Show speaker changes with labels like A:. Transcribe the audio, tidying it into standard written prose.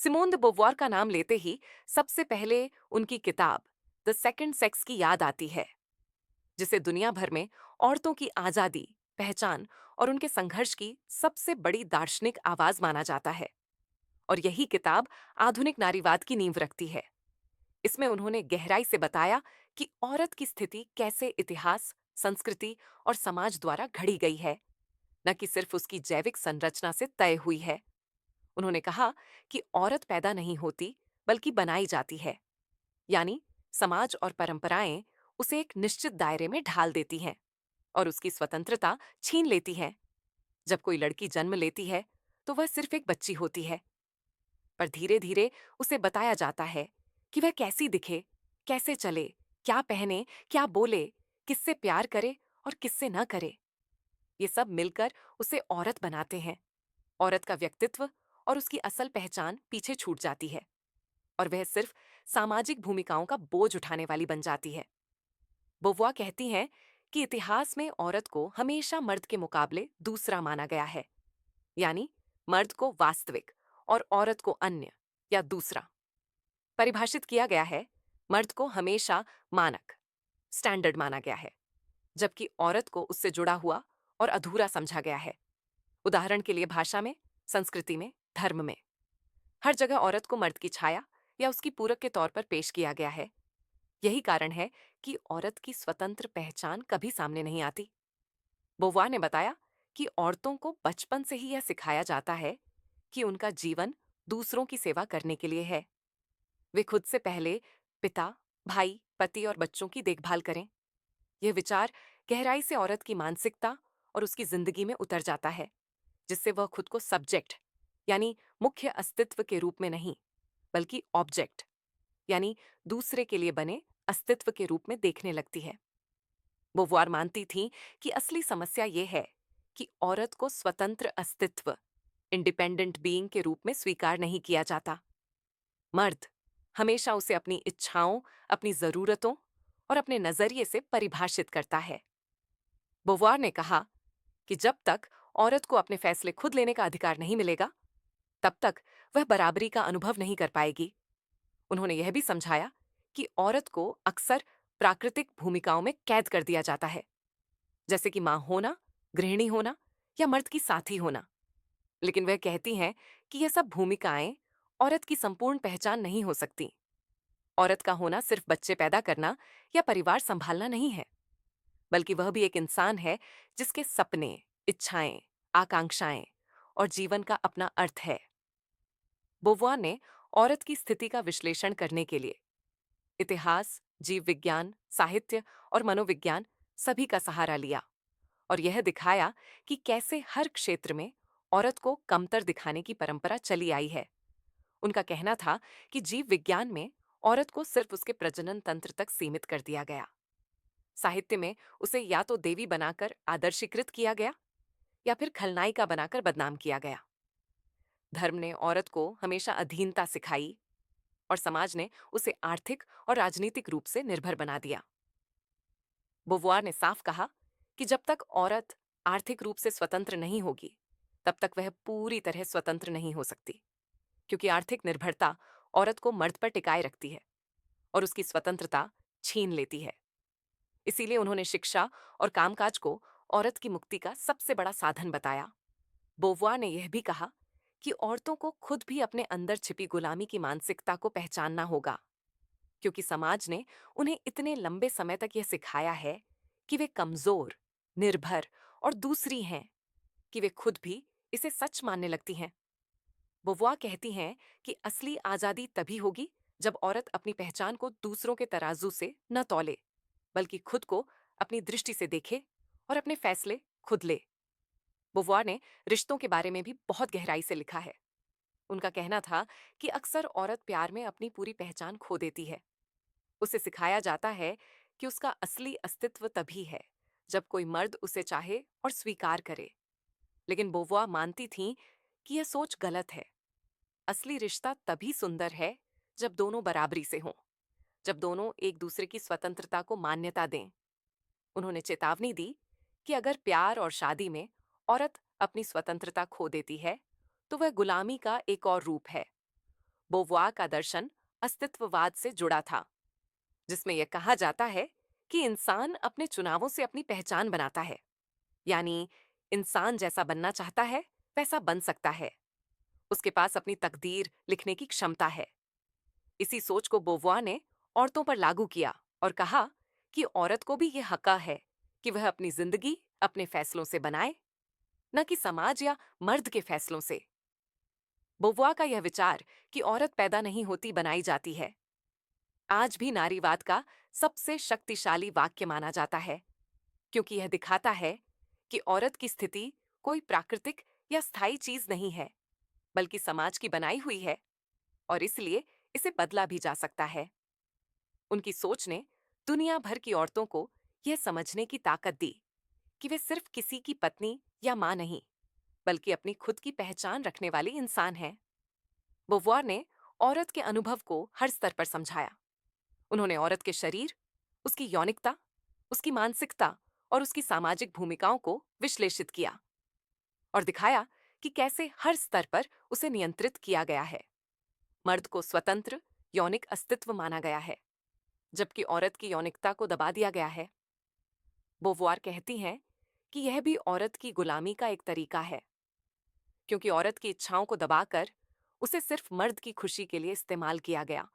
A: Simone de बोववार का नाम लेते ही सबसे पहले उनकी किताब द सेकंड सेक्स की याद आती है, जिसे दुनिया भर में औरतों की आजादी, पहचान और उनके संघर्ष की सबसे बड़ी दार्शनिक आवाज माना जाता है। और यही किताब आधुनिक नारीवाद की नींव रखती है। इसमें उन्होंने गहराई से बताया कि औरत की स्थिति कैसे इतिहास, संस्कृति और समाज द्वारा घड़ी गई है, न कि सिर्फ उसकी जैविक संरचना से तय हुई है। उन्होंने कहा कि औरत पैदा नहीं होती, बल्कि बनाई जाती है। यानी समाज और परंपराएं उसे एक निश्चित दायरे में ढाल देती हैं और उसकी स्वतंत्रता छीन लेती हैं। जब कोई लड़की जन्म लेती है, तो वह सिर्फ एक बच्ची होती है, पर धीरे धीरे उसे बताया जाता है कि वह कैसी दिखे, कैसे चले, क्या पहने, क्या बोले, किससे प्यार करे और किससे न करे। ये सब मिलकर उसे औरत बनाते हैं। औरत का व्यक्तित्व और उसकी असल पहचान पीछे छूट जाती है और वह सिर्फ सामाजिक भूमिकाओं का बोझ उठाने वाली बन जाती है। बोववा कहती हैं कि इतिहास में औरत को हमेशा मर्द के मुकाबले दूसरा माना गया है। यानी मर्द को वास्तविक और औरत को अन्य या दूसरा परिभाषित किया गया है। मर्द को हमेशा मानक, स्टैंडर्ड माना गया है, जबकि औरत को उससे जुड़ा हुआ और अधूरा समझा गया है। उदाहरण के लिए भाषा में, संस्कृति में, धर्म में हर जगह औरत को मर्द की छाया या उसकी पूरक के तौर पर पेश किया गया है। यही कारण है कि औरत की स्वतंत्र पहचान कभी सामने नहीं आती। बोववा ने बताया कि औरतों को बचपन से ही यह सिखाया जाता है कि उनका जीवन दूसरों की सेवा करने के लिए है। वे खुद से पहले पिता, भाई, पति और बच्चों की देखभाल करें। यह विचार गहराई से औरत की मानसिकता और उसकी जिंदगी में उतर जाता है, जिससे वह खुद को सब्जेक्ट यानी मुख्य अस्तित्व के रूप में नहीं, बल्कि ऑब्जेक्ट यानी दूसरे के लिए बने अस्तित्व के रूप में देखने लगती है। बोववार मानती थीं कि असली समस्या यह है कि औरत को स्वतंत्र अस्तित्व, इंडिपेंडेंट बीइंग के रूप में स्वीकार नहीं किया जाता। मर्द हमेशा उसे अपनी इच्छाओं, अपनी जरूरतों और अपने नजरिए से परिभाषित करता है। बोववार ने कहा कि जब तक औरत को अपने फैसले खुद लेने का अधिकार नहीं मिलेगा, तब तक वह बराबरी का अनुभव नहीं कर पाएगी। उन्होंने यह भी समझाया कि औरत को अक्सर प्राकृतिक भूमिकाओं में कैद कर दिया जाता है, जैसे कि मां होना, गृहिणी होना या मर्द की साथी होना। लेकिन वह कहती हैं कि यह सब भूमिकाएं औरत की संपूर्ण पहचान नहीं हो सकती। औरत का होना सिर्फ बच्चे पैदा करना या परिवार संभालना नहीं है, बल्कि वह भी एक इंसान है जिसके सपने, इच्छाएं, आकांक्षाएं और जीवन का अपना अर्थ है। बोववा ने औरत की स्थिति का विश्लेषण करने के लिए इतिहास, जीव विज्ञान, साहित्य और मनोविज्ञान सभी का सहारा लिया और यह दिखाया कि कैसे हर क्षेत्र में औरत को कमतर दिखाने की परंपरा चली आई है। उनका कहना था कि जीव विज्ञान में औरत को सिर्फ उसके प्रजनन तंत्र तक सीमित कर दिया गया। साहित्य में उसे या तो देवी बनाकर आदर्शीकृत किया गया या फिर खलनायिका बनाकर बदनाम किया गया। धर्म ने औरत को हमेशा अधीनता सिखाई और समाज ने उसे आर्थिक और राजनीतिक रूप से निर्भर बना दिया। बोववार ने साफ कहा कि जब तक औरत आर्थिक रूप से स्वतंत्र नहीं होगी, तब तक वह पूरी तरह स्वतंत्र नहीं हो सकती, क्योंकि आर्थिक निर्भरता औरत को मर्द पर टिकाए रखती है और उसकी स्वतंत्रता छीन लेती है। इसीलिए उन्होंने शिक्षा और कामकाज को औरत की मुक्ति का सबसे बड़ा साधन बताया। बोववार ने यह भी कहा कि औरतों को खुद भी अपने अंदर छिपी गुलामी की मानसिकता को पहचानना होगा, क्योंकि समाज ने उन्हें इतने लंबे समय तक यह सिखाया है कि वे कमजोर, निर्भर और दूसरी हैं, कि वे खुद भी इसे सच मानने लगती हैं। बोववा कहती हैं कि असली आजादी तभी होगी जब औरत अपनी पहचान को दूसरों के तराजू से न तौले, बल्कि खुद को अपनी दृष्टि से देखे और अपने फैसले खुद ले। बोववा ने रिश्तों के बारे में भी बहुत गहराई से लिखा है। उनका कहना था कि अक्सर औरत प्यार में अपनी पूरी पहचान खो देती है। उसे सिखाया जाता है कि उसका असली अस्तित्व तभी है जब कोई मर्द उसे चाहे और स्वीकार करे। लेकिन बोववा मानती थीं कि यह सोच गलत है। असली रिश्ता तभी सुंदर है जब दोनों बराबरी से हों, जब दोनों एक दूसरे की स्वतंत्रता को मान्यता दें। उन्होंने चेतावनी दी कि अगर प्यार और शादी में औरत अपनी स्वतंत्रता खो देती है, तो वह गुलामी का एक और रूप है। बोवुआ का दर्शन अस्तित्ववाद से जुड़ा था, जिसमें यह कहा जाता है कि इंसान अपने चुनावों से अपनी पहचान बनाता है। यानी इंसान जैसा बनना चाहता है वैसा बन सकता है। उसके पास अपनी तकदीर लिखने की क्षमता है। इसी सोच को बोवुआ ने औरतों पर लागू किया और कहा कि औरत को भी यह हक है कि वह अपनी जिंदगी अपने फैसलों से बनाए, न कि समाज या मर्द के फैसलों से। बोवुआ का यह विचार कि औरत पैदा नहीं होती बनाई जाती है, आज भी नारीवाद का सबसे शक्तिशाली वाक्य माना जाता है, क्योंकि यह दिखाता है कि औरत की स्थिति कोई प्राकृतिक या स्थायी चीज नहीं है, बल्कि समाज की बनाई हुई है, और इसलिए इसे बदला भी जा सकता है। उनकी सोच ने दुनिया भर की औरतों को यह समझने की ताकत दी कि वे सिर्फ किसी की पत्नी या मां नहीं, बल्कि अपनी खुद की पहचान रखने वाली इंसान हैं। बोवुआर ने औरत के अनुभव को हर स्तर पर समझाया। उन्होंने औरत के शरीर, उसकी यौनिकता, उसकी मानसिकता और उसकी सामाजिक भूमिकाओं को विश्लेषित किया और दिखाया कि कैसे हर स्तर पर उसे नियंत्रित किया गया है। मर्द को स्वतंत्र यौनिक अस्तित्व माना गया है, जबकि औरत की यौनिकता को दबा दिया गया है। बोवुआर कहती हैं कि यह भी औरत की गुलामी का एक तरीका है, क्योंकि औरत की इच्छाओं को दबाकर उसे सिर्फ मर्द की खुशी के लिए इस्तेमाल किया गया